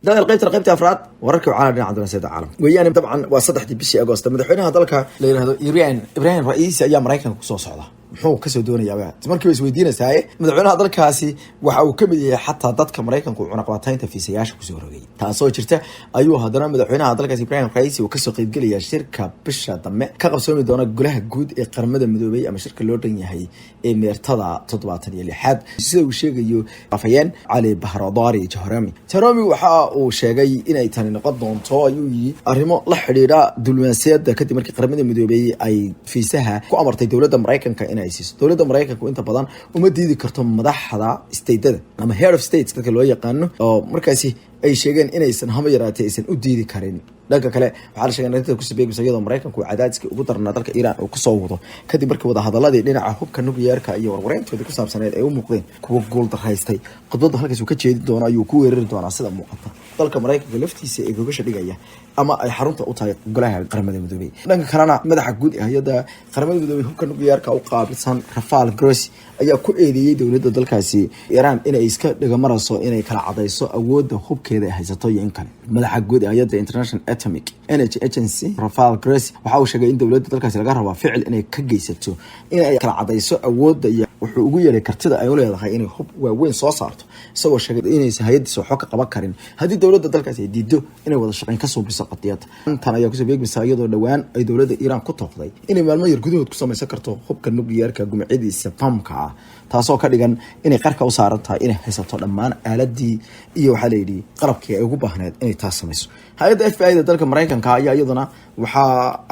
ده qaybta afraad wararka caalamka dhinaca dibadda caalamka weeyaan dabcan waa 3 bishii Agoosto madaxweynaha dalka la yiraahdo Ibrahim Raisi ayaa Mareykanka ku soo socda muxuu ka soo doonayaa markii way isweydiinaysaa madaxweynaha dalkaasi waxa uu kamid yahay xataa dadka Mareykanka uu cunaqabataynta fiisayaasha ku soo rogay taasoo jirta ayuu hadana madaxweynaha dalkaasi Ibrahim Raisi uu ka soo qayb galaya shirka bisha dambe ka qabsoomi doona golaha guud ee qaramada midoobay ama shirka loo dhan yahay ee meertada 76 sida uu sheegayo afayeen Ali Bahradari Jahrami waxa uu sheegay inay tani noqon doonto ayuu yiri arrimo la xiriira diblomaasiyadda kadib markii qaramada midoobay ay fiisaha ku amartay dawladda Mareykanka in ay siiso dawladda Mareykanka inta badan uma diidi karto madaxda state-da ama head of states dadka loo yaqaano oo markaasi ay sheegeen inaysan haba yaraatay aysan u diidi karin dhanka kale waxa la sheegay in dadka ku sabeeyay iyadoo Mareykanku cadaadiska ugu darnaa dalka Iran uu ku soo wado kadib markii wada hadaladii dhinaca hubka nukliyeerka iyo warwareentooda ku saabsaneed ay u muuqdeen kuwa gool daraystay qodobada halkaas uu ka jeedi doono ayuu ku weerari doonaa sida muuqata dalka Mareykanka laftiisa ee gogasha dhigaya ama ay xarunta u tahay golaha qaramada midoobay dhanka kalena madaxa guud ee hay'adda qaramada midoobay hubka nukliyeerka u qaabilsan Rafael Grossi ayaa ku eedeeyay dawladda dalkaasi Iran inay iska dhigamarayso inay kala cadayso awoodda hubkeeda ay haysato iyo in kale madaxa guud ee hay'adda International Atomic Energy Agency Rafael Grossi waxa uu sheegay in dawladda dalkaasi laga rabo ficil inay ka geysato inay kala cadayso awoodda iyo wuxuu ugu yeeray kartida ay u leedahay inay hub waaweyn soo saarto isagoo sheegay inaysan hay'addiisa wax ka qaban karin haddii dawladda dalkaasi ay diido inay wada shaqayn ka soo biso qadiyada tan ayaa ku soo beegmaysa iyadoo dhawaan ay dawladda Iran ku tooqday inay maalmo yar gudahood ku samaysan karto hubka nukliyeerka gumcidiisa famka taasoo ka dhigan inay qarka u saaran tahay inay haysato dhammaan aaladii iyo waxa la yiri qalabkii ay ugu baahneed inay taas samayso hay'adda FBI da dalka Mareykanka ayaa iyaduna waxa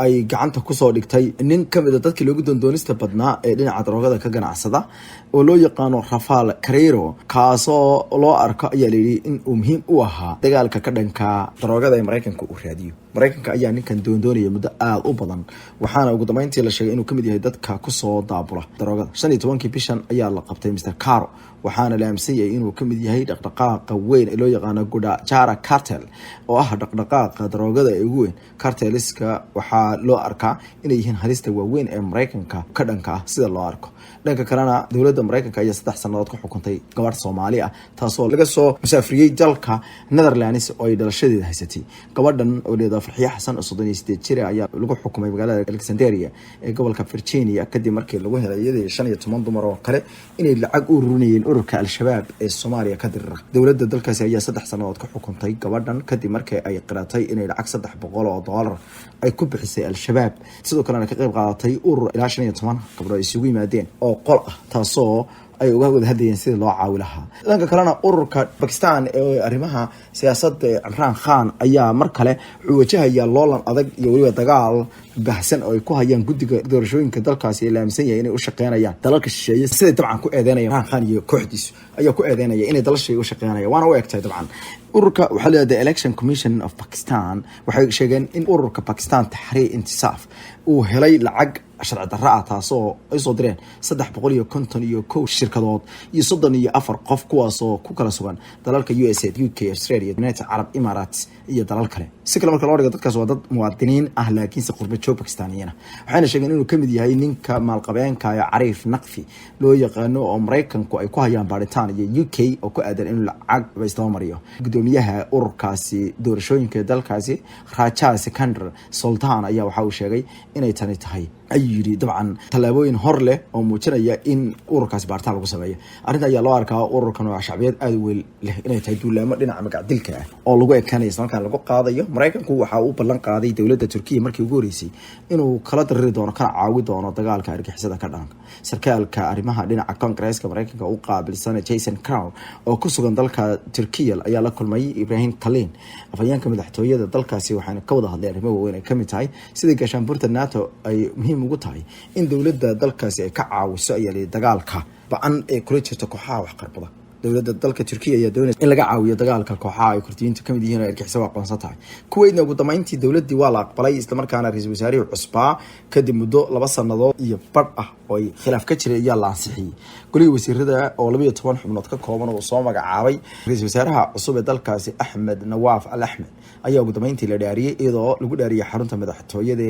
ay gacanta ku soo dhigtay nin kamid ah dadkii loogu doondoonista badnaa ee dhinaca daroogada ka ganacsada oo loo yaqaano Rafael Carrero kaasoo loo arko ayaa la yiri in uu muhiim u ahaa dagaalka ka dhanka daroogada ee Mareykanka uu raadiyo Mareykanka ayaa ninkan doondoonaya muddo aad u badan waxaana ugu dambeyntii la sheegay inuu kamid yahay dadka ku soo daabula daroogada 15 bishan ayaa la qabtay Mr. Caro waxaana la aaminsan yahay inuu kamid yahay dhaqdhaqaaqa weyn ee loo yaqaano Guadalajara Cartel oo ah dhaqdhaqaaqa daroogada ee ugu weyn carteliska waxaa loo arkaa inay yihiin halista waaweyn ee Mareykanka ka dhanka ah sida loo arko dhanka kalena dawladda Mareykanka ayaa 3 sanadood ku xukuntay gabadh Soomaali ah taasoo laga soo musaafiriyay dalka Netherlands oo ay dhalashadeeda haysatay gabadhan oo leedahay Farxiyo Xasan oo 38 jir ayaa lagu xukumay magaalada Alexandria ee gobolka Virginia kadib markii lagu helay iyadoo 15 dumar oo kale inay lacag u rurinayeen ururka al-shabaab ee Soomaaliya ka dirra dawladda dalkaasi ayaa 3 sanadood ku xukuntay gabadhan kadib markii ay qiratay inay lacag $300 ay ku bixisay al-shabaab sidoo kalena ka qayb qaadatay urur ilaa 15 gabdhood isugu yimaadeen oo qol ah taasoo ay uga wada hadlayeen sida loo caawi lahaa dhanka kalena ururka Pakistan ee arrimaha siyaasadda Imran Khan ayaa mar kale wajahaya loolan adag iyo waliba dagaal bahsan oo ay ku hayaan guddiga doorashooyinka dalkaasi ee la aaminsan yahay inay u shaqeynayaan dalalka shisheeye sida dabcan ku eedeynayaan Imran Khan iyo kooxdiisu ayaa ku eedeynaya inay dalalshay u shaqeynayaan waana u egtahay dabcan ururka waxa la yiraahdaa Election Commission of Pakistan waxay sheegeen in ururka Pakistan Tahriir Intisaaf uu helay lacag sharci darro ah taasoo ay soo direen 351 shirkadood iyo 34 qof kuwaasoo ku kala sugan dalalka USA, UK, Australia, United Arab Emirates iyo dalal kale si kale marka loo dhigo dadkaas waa dad muwaadiniin ah laakiin si qurbo joog Pakistaaniyiin waxayna sheegeen inuu kamid yahay ninka maalqabeenka ee Arif Naqfi loo yaqaano oo Mareykanku ay ku hayaan baaritaan iyo UK oo ku aadan in lacag baysto mariyo gudoomiyaha ururkaasi doorashooyinka dalkaasi Raja Sikandar Sultan ayaa waxa uu sheegay inay tani tahay ay yiri dabcan talaabooyin hor leh oo muujinaya in ururkaasi baaritaan lagu sameeyo arrinta ayaa loo arkaa ururkan oo shacbiyad aad u weyn leh inay tahay duulaamo dhinaca magacdilka ah oo lagu eekaanayo marka lagu qaadayo Mareykanku waxa uu ballan qaaday dawladda Turkiga markii ugu horeysay inuu kala dariri doono kana caawi doono dagaalka argagixisada ka dhanka sarkaalka arrimaha dhinaca Congress-ka Mareykanka uu qaabilsan Jason Crow oo ku sugan dalka Turkiga ayaa la kulmay Ibrahim Kalin afayeenka madaxtooyada dalkaasi waxaana ka wada hadlay arrimo waaweyn ay kamid tahay sida gaashaanbuurta NATO ay muhiim ugu tahay in dawladda dalkaasi ay ka caawiso ay dagaalka baan ee kula jirto kooxaha wax qarbada dawladda dalka Turkiga ayaa doonaysa in laga caawiyo dagaalka kooxaha ay Kurdiyiinta kamid yihiin oo argagixisada aqoonsan tahay kuweydna ugu dambeyntii dawladdii waa la aqbalay isla markaana ra'iisul wasaaraha cusbaa kadib muddo 2 sanadood iyo badh ah oo ay khilaaf ka jiray ayaa la ansixiyey golihii wasiirada oo 12 xubnood ka kooban oo soo magacaabay ra'iisul wasaaraha cusub ee dalkaasi Axmed Nawaaf Al-Ahmed ayaa ugu dambeyntii la dhaariyay iyadoo lagu dhaariyay xarunta madaxtooyada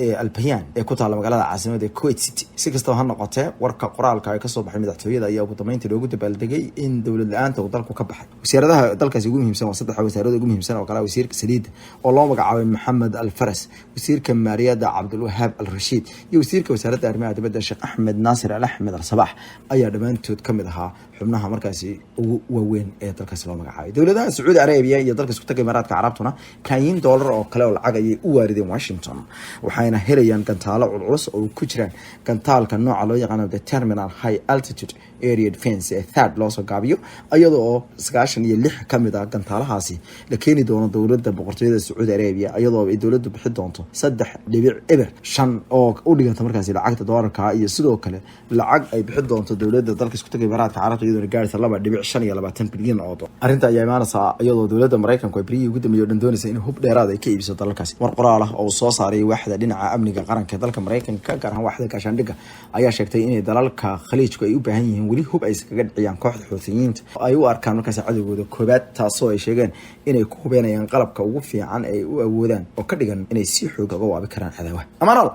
ee Al-Bayan ee ku taala magaalada caasimadda Kuwait City si kastaba ha noqotee warka qoraalka ay ka soo baxay madaxtooyada ayaa ugu dambeyntii loogu dabaaldegay in dawlad la'aanta uu dalku ka baxay wasiiradaha dalkaasi ugu muhiimsan waa saddex wasaarada ugu muhiimsan oo kala wasiirka saliidda oo loo magacaabay Maxamed Al-Faras wasiirka maaliyadda Abdul Wahab Al-Rashid iyo wasiirka wasaaradda arrimaha dibadda Sheekh Ahmed Nasir Al-Ahmed Al-Sabah ayaa dhamaantood kamid ahaa xubnaha markaasi ugu waaweyn ee dalkaasi loo magacaabay dawladaha Sacuudi Arabiya iyo dalka isku tagay Imaaraadka Carabtuna kaayin dollar oo kale oo lacag ay u waarideen Washington waxayna helayaan gantaalo culus oo ku jiraan gantaalka nooca loo yaqaan Terminal High Altitude Area Defense ee THAAD loo soo gaabiyo iyadoo 96 kamid ah gantaalahaasi la keeni doono dawladda boqortooyada Sacuudi Arabiya iyadoo ay dawladdu bixin doonto 3.5 oo u dhiganta markaasi lacagta dollarka iyo sidoo kale lacag ay bixin doonto dawladda dalka isku tagay Imaaraadka Carabta iyadoo gaaraysa 2.25 bilyan oo dollar arinta ayaa imaanaysa iyadoo dawladda Mareykanku ay bariyi ugu dambeeyay doonaysa in hub dheeraad ay ka iibsato dalkaasi war qoraal ah oo soo saaray waaxda dhinaca amniga qaranka ee dalka Mareykanka gaar ahaan waaxda gaashaandhigga ayaa sheegtay in dalalka khaliijku ay u baahan yihiin wali hub ay iskaga dhiciyaan kooxda Xuuthiyiinta ay u arkaan markaas cadawgooda koobaad taasoo ay sheegeen inay ku hubeenayaan qalabka ugu fiican ay u awoodaan oo ka dhigan inay si xoog uga waabi karaan cadawga amaanal